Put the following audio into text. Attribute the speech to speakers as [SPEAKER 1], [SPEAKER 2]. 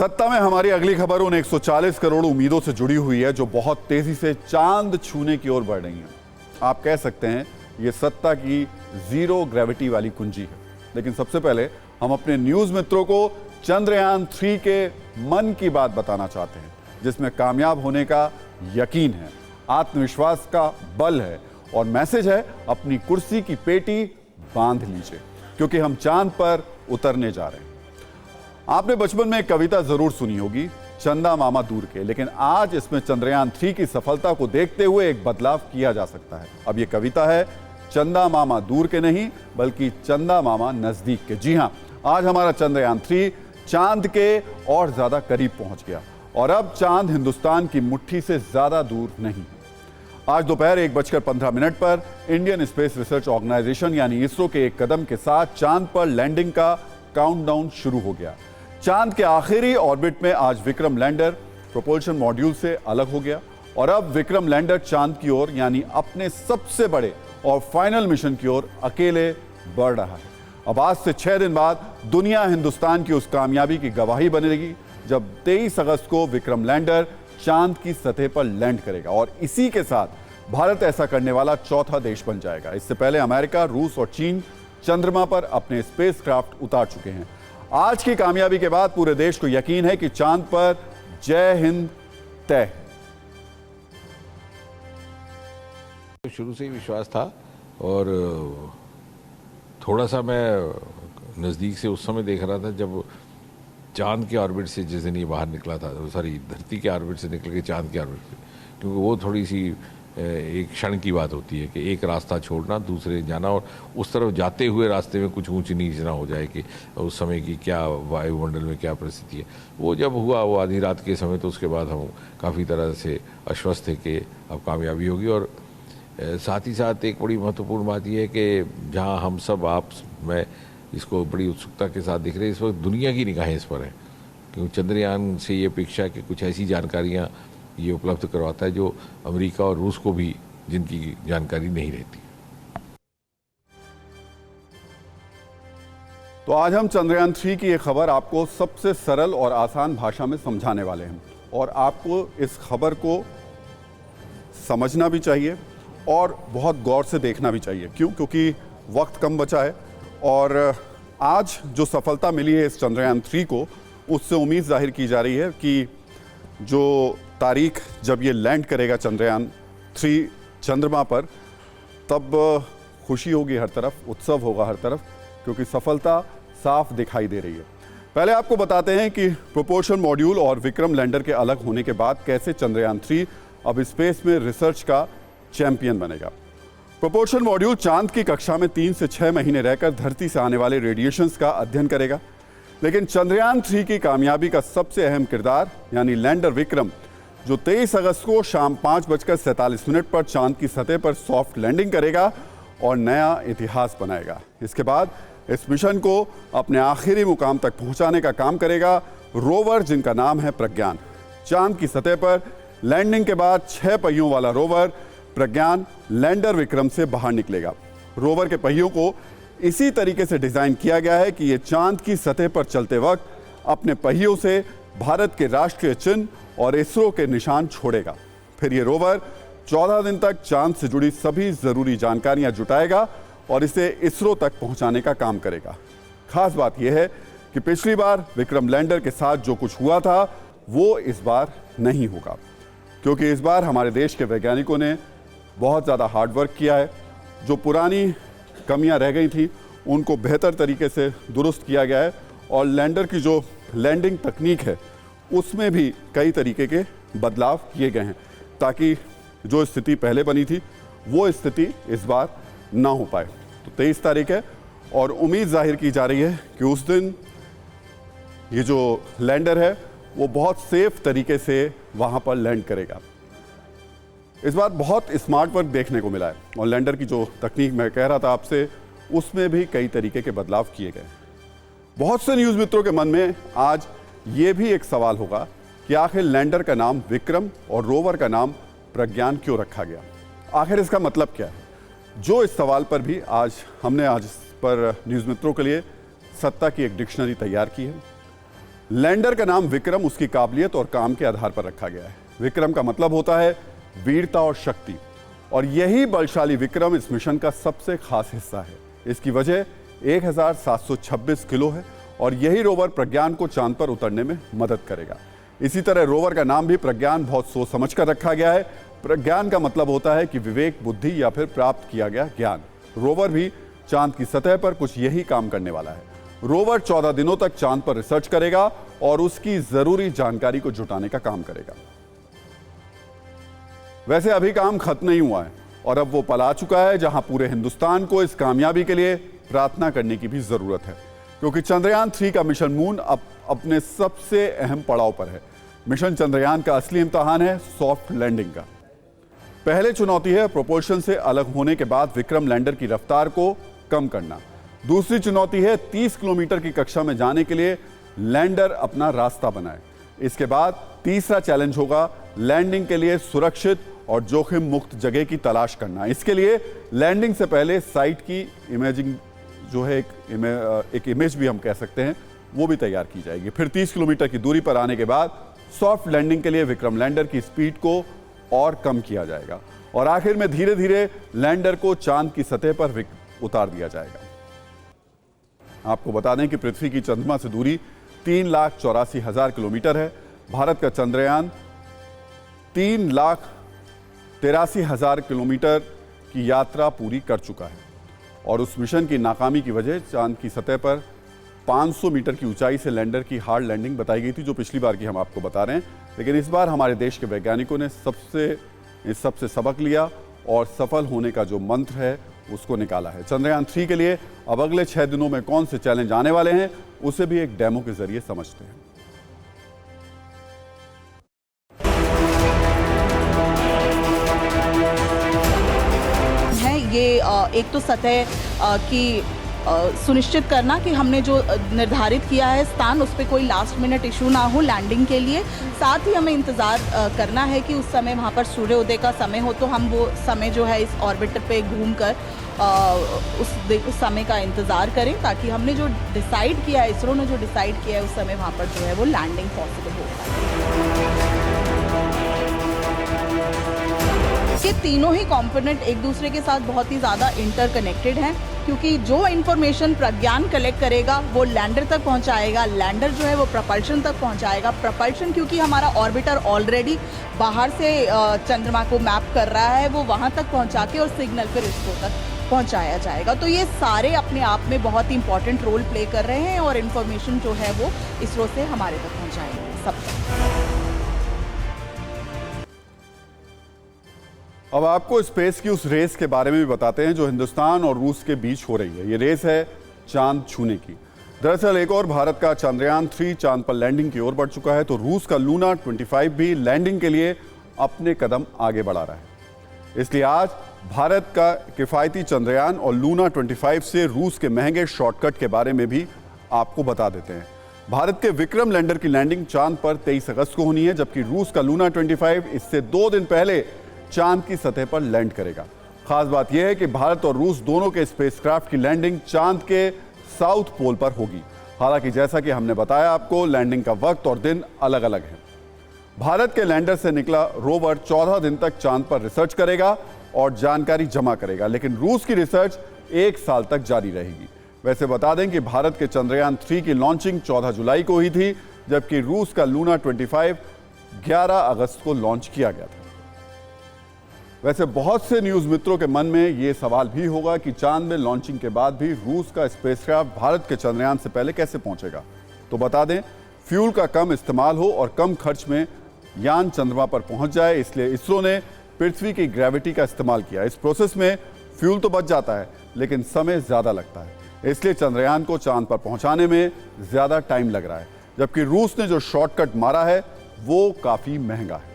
[SPEAKER 1] सत्ता में हमारी अगली खबर उन 140 करोड़ उम्मीदों से जुड़ी हुई है जो बहुत तेजी से चांद छूने की ओर बढ़ रही हैं। आप कह सकते हैं ये सत्ता की जीरो ग्रेविटी वाली कुंजी है। लेकिन सबसे पहले हम अपने न्यूज मित्रों को चंद्रयान 3 के मन की बात बताना चाहते हैं, जिसमें कामयाब होने का यकीन है, आत्मविश्वास का बल है और मैसेज है अपनी कुर्सी की पेटी बांध लीजिए, क्योंकि हम चांद पर उतरने जा रहे हैं। आपने बचपन में एक कविता जरूर सुनी होगी, चंदा मामा दूर के, लेकिन आज इसमें चंद्रयान 3 की सफलता को देखते हुए एक बदलाव किया जा सकता है। अब यह कविता है चंदा मामा दूर के नहीं, बल्कि चंदा मामा नजदीक के। जी हां, आज हमारा चंद्रयान 3 चांद के और ज्यादा करीब पहुंच गया और अब चांद हिंदुस्तान की मुट्ठी से ज्यादा दूर नहीं। आज दोपहर 1:15 पर इंडियन स्पेस रिसर्च ऑर्गेनाइजेशन यानी इसरो के एक कदम के साथ चांद पर लैंडिंग का काउंटडाउन शुरू हो गया। चांद के आखिरी ऑर्बिट में आज विक्रम लैंडर प्रोपल्शन मॉड्यूल से अलग हो गया और अब विक्रम लैंडर चांद की ओर यानी अपने सबसे बड़े और फाइनल मिशन की ओर अकेले बढ़ रहा है। अब आज से 6 दिन बाद दुनिया हिंदुस्तान की उस कामयाबी की गवाही बनेगी जब 23 अगस्त को विक्रम लैंडर चांद की सतह पर लैंड करेगा और इसी के साथ भारत ऐसा करने वाला चौथा देश बन जाएगा। इससे पहले अमेरिका, रूस और चीन चंद्रमा पर अपने स्पेसक्राफ्ट उतार चुके हैं। आज की कामयाबी के बाद पूरे देश को यकीन है कि चांद पर जय हिंद तय।
[SPEAKER 2] शुरू से ही विश्वास था और थोड़ा सा मैं नज़दीक से उस समय देख रहा था जब चांद के ऑर्बिट से जिस दिन ये बाहर निकला था, सॉरी धरती के ऑर्बिट से निकल के चांद के ऑर्बिट से, क्योंकि वो थोड़ी सी एक क्षण की बात होती है कि एक रास्ता छोड़ना, दूसरे जाना और उस तरफ जाते हुए रास्ते में कुछ ऊंच नीच ना हो जाए कि उस समय की क्या वायुमंडल में क्या परिस्थिति है। वो जब हुआ वो आधी रात के समय, तो उसके बाद हम काफ़ी तरह से आश्वस्त थे कि अब कामयाबी होगी। और साथ ही साथ एक बड़ी महत्वपूर्ण बात यह है कि जहाँ हम सब आप मैं इसको बड़ी उत्सुकता के साथ दिख रहे हैं, इस वक्त दुनिया की निगाहें इस पर हैं, क्योंकि चंद्रयान से ये अपेक्षा कि कुछ ऐसी जानकारियाँ ये उपलब्ध करवाता है जो अमेरिका और रूस को भी जिनकी जानकारी नहीं रहती।
[SPEAKER 1] तो आज हम चंद्रयान 3 की ये खबर आपको सबसे सरल और आसान भाषा में समझाने वाले हैं और आपको इस खबर को समझना भी चाहिए और बहुत गौर से देखना भी चाहिए। क्यों? क्योंकि वक्त कम बचा है और आज जो सफलता मिली है इस चंद्रयान 3 को, उससे उम्मीद जाहिर की जा रही है कि जो तारीख जब ये लैंड करेगा चंद्रयान 3 चंद्रमा पर, तब खुशी होगी हर तरफ, उत्सव होगा हर तरफ, क्योंकि सफलता साफ दिखाई दे रही है। पहले आपको बताते हैं कि प्रोपल्शन मॉड्यूल और विक्रम लैंडर के अलग होने के बाद कैसे चंद्रयान 3 अब स्पेस में रिसर्च का चैंपियन बनेगा। प्रोपल्शन मॉड्यूल चांद की कक्षा में 3 से 6 महीने रहकर धरती से आने वाले रेडिएशंस का अध्ययन करेगा, लेकिन चंद्रयान 3 की कामयाबी का सबसे अहम किरदार यानी लैंडर विक्रम, जो 23 अगस्त को शाम 5:47 पर चांद की सतह पर सॉफ्ट लैंडिंग करेगा और नया इतिहास बनाएगा। इसके बाद इस मिशन को अपने आखिरी मुकाम तक पहुंचाने का काम करेगा रोवर, जिनका नाम है प्रज्ञान। चांद की सतह पर लैंडिंग के बाद 6 पहियों वाला रोवर प्रज्ञान लैंडर विक्रम से बाहर निकलेगा। रोवर के पहियों को इसी तरीके से डिजाइन किया गया है कि ये चांद की सतह पर चलते वक्त अपने पहियों से भारत के राष्ट्रीय चिन्ह और इसरो के निशान छोड़ेगा। फिर ये रोवर 14 दिन तक चांद से जुड़ी सभी जरूरी जानकारियां जुटाएगा और इसे इसरो तक पहुंचाने का काम करेगा। खास बात यह है कि पिछली बार विक्रम लैंडर के साथ जो कुछ हुआ था वो इस बार नहीं होगा, क्योंकि इस बार हमारे देश के वैज्ञानिकों ने बहुत ज़्यादा हार्डवर्क किया है। जो पुरानी कमियां रह गई थी उनको बेहतर तरीके से दुरुस्त किया गया है और लैंडर की जो लैंडिंग तकनीक है उसमें भी कई तरीके के बदलाव किए गए हैं, ताकि जो स्थिति पहले बनी थी वो स्थिति इस बार ना हो पाए। तो 23 तारीख है और उम्मीद जाहिर की जा रही है कि उस दिन ये जो लैंडर है वो बहुत सेफ तरीके से वहाँ पर लैंड करेगा। इस बार बहुत स्मार्ट वर्क देखने को मिला है और लैंडर की जो तकनीक मैं कह रहा था आपसे, उसमें भी कई तरीके के बदलाव किए गए। बहुत से न्यूज़ मित्रों के मन में आज ये भी एक सवाल होगा कि आखिर लैंडर का नाम विक्रम और रोवर का नाम प्रज्ञान क्यों रखा गया, आखिर इसका मतलब क्या है? जो इस सवाल पर भी हमने आज इस पर न्यूज़ मित्रों के लिए सत्ता की एक डिक्शनरी तैयार की है। लैंडर का नाम विक्रम उसकी काबिलियत और काम के आधार पर रखा गया है। विक्रम का मतलब होता है वीरता और शक्ति, और यही बलशाली विक्रम इस मिशन का सबसे खास हिस्सा है। इसकी वजह 1726 किलो है और यही रोवर प्रज्ञान को चांद पर उतरने में मदद करेगा। इसी तरह रोवर का नाम भी प्रज्ञान बहुत सोच समझ कर रखा गया है। प्रज्ञान का मतलब होता है कि विवेक, बुद्धि या फिर प्राप्त किया गया ज्ञान। रोवर भी चांद की सतह पर कुछ यही काम करने वाला है। रोवर 14 दिनों तक चांद पर रिसर्च करेगा और उसकी जरूरी जानकारी को जुटाने का काम करेगा। वैसे अभी काम खत्म नहीं हुआ है और अब वो पल आ चुका है जहां पूरे हिंदुस्तान को इस कामयाबी के लिए प्रार्थना करने की भी जरूरत है, क्योंकि चंद्रयान 3 का मिशन मून अब अपने सबसे अहम पड़ाव पर है। मिशन चंद्रयान का असली इम्तिहान है सॉफ्ट लैंडिंग का। पहले चुनौती है प्रोपल्शन से अलग होने के बाद विक्रम लैंडर की रफ्तार को कम करना। दूसरी चुनौती है 30 किलोमीटर की कक्षा में जाने के लिए लैंडर अपना रास्ता बनाए। इसके बाद तीसरा चैलेंज होगा लैंडिंग के लिए सुरक्षित और जोखिम मुक्त जगह की तलाश करना। इसके लिए लैंडिंग से पहले साइट की इमेजिंग जो है एक इमेज भी हम कह सकते हैं, वो भी तैयार की जाएगी। फिर 30 किलोमीटर की दूरी पर आने के बाद सॉफ्ट लैंडिंग के लिए विक्रम लैंडर की स्पीड को और कम किया जाएगा और आखिर में धीरे धीरे लैंडर को चांद की सतह पर उतार दिया जाएगा। आपको बता दें कि पृथ्वी की चंद्रमा से दूरी 3,84,000 किलोमीटर है। भारत का चंद्रयान 3,83,000 किलोमीटर की यात्रा पूरी कर चुका है और उस मिशन की नाकामी की वजह चांद की सतह पर 500 मीटर की ऊंचाई से लैंडर की हार्ड लैंडिंग बताई गई थी, जो पिछली बार की हम आपको बता रहे हैं। लेकिन इस बार हमारे देश के वैज्ञानिकों ने सबसे सबक लिया और सफल होने का जो मंत्र है उसको निकाला है। चंद्रयान 3 के लिए अब अगले 6 दिनों में कौन से चैलेंज आने वाले हैं उसे भी एक डेमो के जरिए समझते हैं।
[SPEAKER 3] ये एक तो सतह की सुनिश्चित करना कि हमने जो निर्धारित किया है स्थान, उस पर कोई लास्ट मिनट इशू ना हो लैंडिंग के लिए। साथ ही हमें इंतज़ार करना है कि उस समय वहाँ पर सूर्योदय का समय हो तो हम वो समय जो है इस ऑर्बिटर पे घूमकर उस समय का इंतज़ार करें, ताकि हमने जो डिसाइड किया है, इसरो ने जो डिसाइड किया है, उस समय वहाँ पर जो है वो लैंडिंग पॉसिबल हो पाए। ये तीनों ही कंपोनेंट एक दूसरे के साथ बहुत ही ज़्यादा इंटरकनेक्टेड हैं, क्योंकि जो इन्फॉर्मेशन प्रज्ञान कलेक्ट करेगा वो लैंडर तक पहुंचाएगा, लैंडर जो है वो प्रपल्शन तक पहुंचाएगा, प्रपल्शन क्योंकि हमारा ऑर्बिटर ऑलरेडी बाहर से चंद्रमा को मैप कर रहा है, वो वहां तक पहुंचा के और सिग्नल फिर इसरो तक पहुंचाया जाएगा। तो ये सारे अपने आप में बहुत ही इंपॉर्टेंट रोल प्ले कर रहे हैं और इन्फॉर्मेशन जो है वो इसरो से हमारे तक पहुँचाएंगे सब तक।
[SPEAKER 1] अब आपको स्पेस की उस रेस के बारे में भी बताते हैं जो हिंदुस्तान और रूस के बीच हो रही है। ये रेस है चांद छूने की। दरअसल एक और भारत का चंद्रयान 3 चांद पर लैंडिंग की ओर बढ़ चुका है, तो रूस का लूना 25 भी लैंडिंग के लिए अपने कदम आगे बढ़ा रहा है। इसलिए आज भारत का किफ़ायती चंद्रयान और लूना 25 से रूस के महंगे शॉर्टकट के बारे में भी आपको बता देते हैं। भारत के विक्रम लैंडर की लैंडिंग चांद पर 23 अगस्त को होनी है, जबकि रूस का लूना 25 इससे 2 दिन पहले चांद की सतह पर लैंड करेगा। खास बात यह है कि भारत और रूस दोनों के स्पेसक्राफ्ट की लैंडिंग चांद के साउथ पोल पर होगी। हालांकि जैसा कि हमने बताया आपको, लैंडिंग का वक्त और दिन अलग अलग है। भारत के लैंडर से निकला रोवर 14 दिन तक चांद पर रिसर्च करेगा और जानकारी जमा करेगा, लेकिन रूस की रिसर्च 1 साल तक जारी रहेगी। वैसे बता दें कि भारत के चंद्रयान 3 की लॉन्चिंग 14 जुलाई को हुई थी, जबकि रूस का लूना 25 11 अगस्त को लॉन्च किया गया था। वैसे बहुत से न्यूज़ मित्रों के मन में ये सवाल भी होगा कि चांद में लॉन्चिंग के बाद भी रूस का स्पेसक्राफ्ट भारत के चंद्रयान से पहले कैसे पहुंचेगा। तो बता दें, फ्यूल का कम इस्तेमाल हो और कम खर्च में यान चंद्रमा पर पहुंच जाए, इसलिए इसरो ने पृथ्वी की ग्रेविटी का इस्तेमाल किया। इस प्रोसेस में फ्यूल तो बच जाता है, लेकिन समय ज़्यादा लगता है, इसलिए चंद्रयान को चांद पर पहुँचाने में ज़्यादा टाइम लग रहा है। जबकि रूस ने जो शॉर्टकट मारा है वो काफ़ी महंगा है।